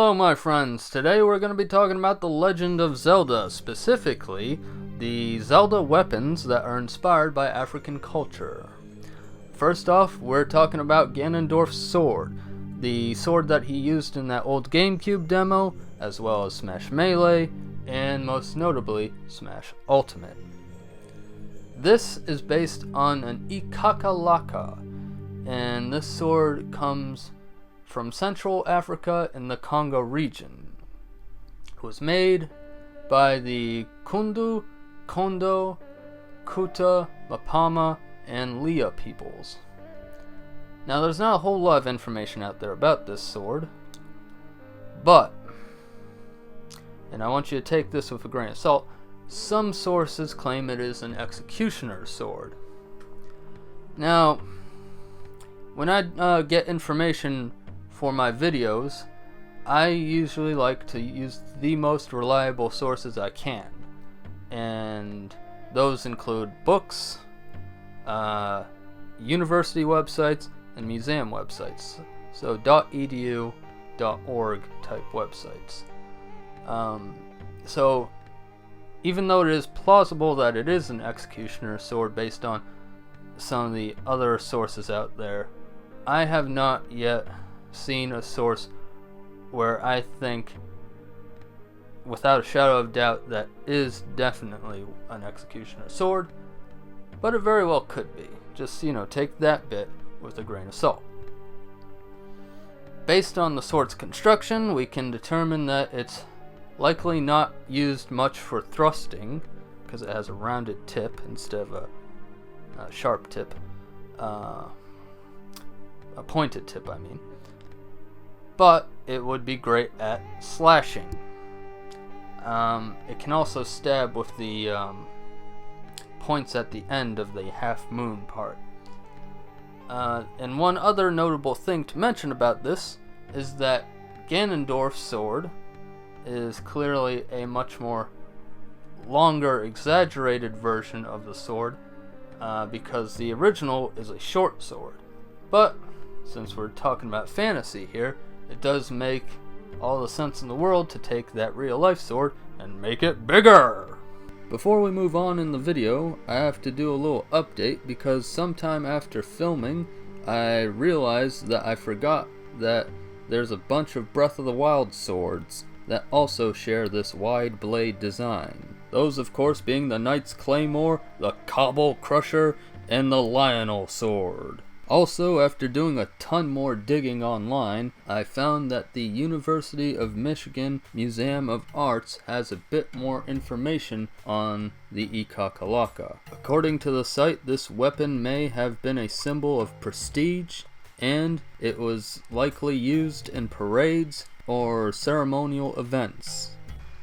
Hello my friends, today we're going to be talking about the Legend of Zelda, specifically the Zelda weapons that are inspired by African culture. First off, we're talking about Ganondorf Sword, the sword that he used in that old GameCube demo, as well as Smash Melee, and most notably, Smash Ultimate. This is based on an Ikakalaka, and this sword comes from Central Africa in the Congo region. It was made by the Kundu, Konda, Kutu, Mpama, and Leah peoples. Now there's not a whole lot of information out there about this sword, but, and I want you to take this with a grain of salt, some sources claim it is an executioner's sword. Now, when I get information for my videos, I usually like to use the most reliable sources I can, and those include books, university websites, and museum websites, so .edu, .org type websites. So even though it is plausible that it is an executioner's sword based on some of the other sources out there, I have not yet seen a source where I think without a shadow of doubt that is definitely an executioner's sword, but it very well could be. Just, take that bit with a grain of salt. Based on the sword's construction, we can determine that it's likely not used much for thrusting, because it has a rounded tip instead of a sharp tip, a pointed tip I mean. But it would be great at slashing. It can also stab with the points at the end of the half moon part. And one other notable thing to mention about this is that Ganondorf Sword is clearly a much more longer, exaggerated version of the sword, because the original is a short sword. But since we're talking about fantasy here, it does make all the sense in the world to take that real-life sword and make it bigger. Before we move on in the video, I have to do a little update because sometime after filming, I realized that I forgot that there's a bunch of Breath of the Wild swords that also share this wide blade design. Those, of course, being the Knight's Claymore, the Cobble Crusher, and the Lionel Sword. Also, after doing a ton more digging online, I found that the University of Michigan Museum of Arts has a bit more information on the Ikakalaka. According to the site, this weapon may have been a symbol of prestige, and it was likely used in parades or ceremonial events.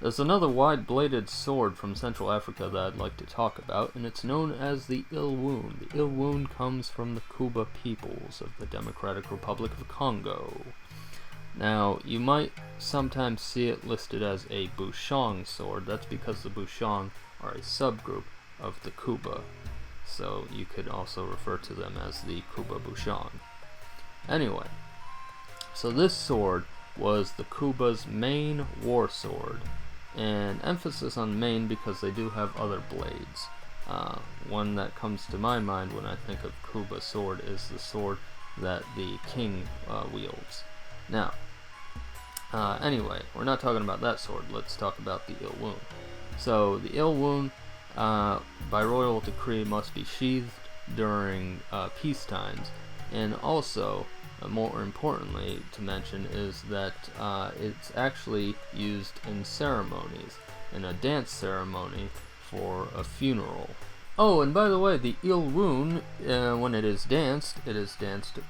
There's another wide-bladed sword from Central Africa that I'd like to talk about, and it's known as the Ilwoon. The Ilwoon comes from the Kuba peoples of the Democratic Republic of Congo. Now, you might sometimes see it listed as a Bushong sword. That's because the Bushong are a subgroup of the Kuba, so you could also refer to them as the Kuba Bushong. Anyway, so this sword was the Kuba's main war sword, and emphasis on main because they do have other blades. One that comes to my mind when I think of Kuba sword is the sword that the king wields. Now, anyway, we're not talking about that sword, let's talk about the Ilwoon. So, the Ilwoon, by royal decree, must be sheathed during peace times, and also, more importantly to mention, is that it's actually used in ceremonies, in a dance ceremony for a funeral. Oh, and by the way, the Ilwoon, when it is danced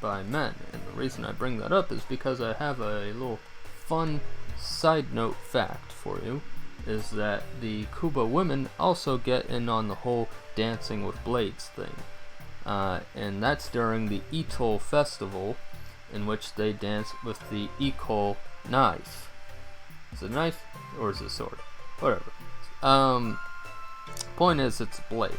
by men, and the reason I bring that up is because I have a little fun side note fact for you, is that the Kuba women also get in on the whole dancing with blades thing, and that's during the Itoll festival, in which they dance with the Ikakalaka knife. Is it a knife or is it a sword? Whatever. Point is, it's a blade.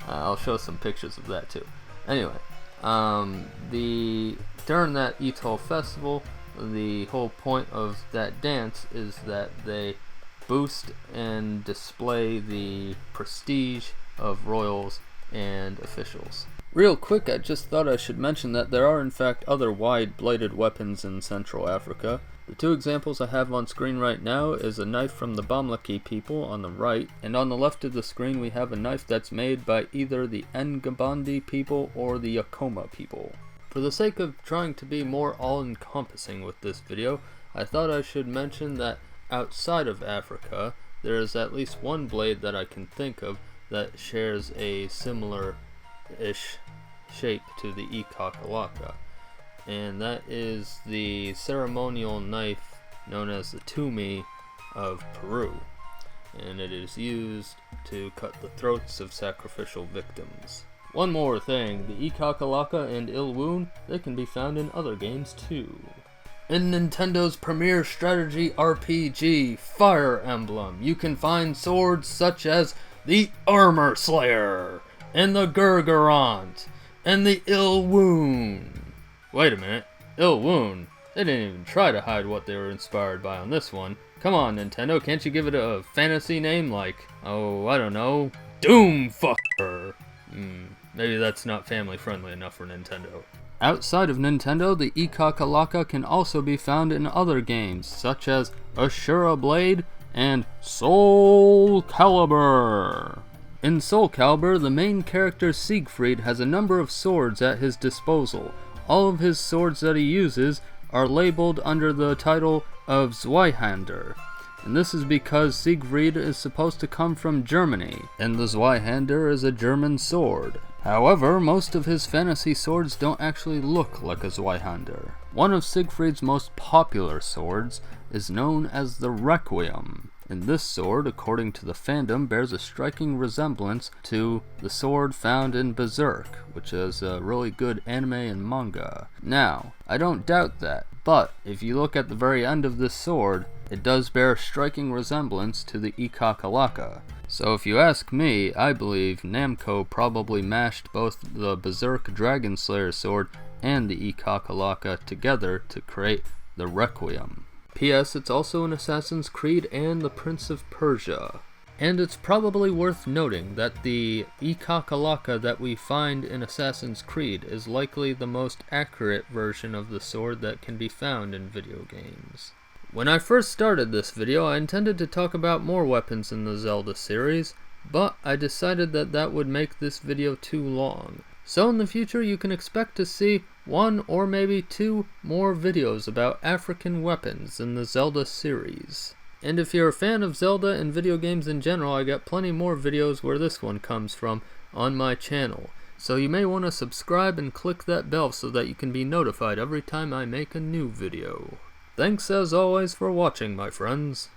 I'll show some pictures of that too. Anyway, during that Itoll festival, the whole point of that dance is that they boost and display the prestige of royals and officials. Real quick, I just thought I should mention that there are in fact other wide-bladed weapons in Central Africa. The two examples I have on screen right now is a knife from the Bamlaki people on the right, and on the left of the screen we have a knife that's made by either the Ngabandi people or the Yakoma people. For the sake of trying to be more all-encompassing with this video, I thought I should mention that outside of Africa, there is at least one blade that I can think of that shares a similar-ish shape to the Ikakalaka, and that is the ceremonial knife known as the Tumi of Peru, and it is used to cut the throats of sacrificial victims. One more thing, the Ikakalaka and Ilwoon, they can be found in other games too. In Nintendo's premier strategy RPG, Fire Emblem, you can find swords such as the Armor Slayer, and the Gurgurant, and the Ilwoon. Wait a minute, Ilwoon? They didn't even try to hide what they were inspired by on this one. Come on, Nintendo, can't you give it a fantasy name like, oh, I don't know, Doomfucker? Maybe that's not family friendly enough for Nintendo. Outside of Nintendo, the Ikakalaka can also be found in other games, such as Asura Blade and Soul Calibur. In Soul Calibur, the main character Siegfried has a number of swords at his disposal. All of his swords that he uses are labeled under the title of Zweihander, and this is because Siegfried is supposed to come from Germany, and the Zweihander is a German sword. However, most of his fantasy swords don't actually look like a Zweihander. One of Siegfried's most popular swords is known as the Requiem, and this sword, according to the fandom, bears a striking resemblance to the sword found in Berserk, which is a really good anime and manga. Now, I don't doubt that, but if you look at the very end of this sword, it does bear a striking resemblance to the Ikakalaka. So if you ask me, I believe Namco probably mashed both the Berserk Dragon Slayer sword and the Ikakalaka together to create the Requiem. P.S. It's also in Assassin's Creed and the Prince of Persia. And it's probably worth noting that the Ikakalaka that we find in Assassin's Creed is likely the most accurate version of the sword that can be found in video games. When I first started this video, I intended to talk about more weapons in the Zelda series, but I decided that that would make this video too long. So in the future you can expect to see one or maybe two more videos about African weapons in the Zelda series. And if you're a fan of Zelda and video games in general, I got plenty more videos where this one comes from on my channel. So you may want to subscribe and click that bell so that you can be notified every time I make a new video. Thanks as always for watching, my friends.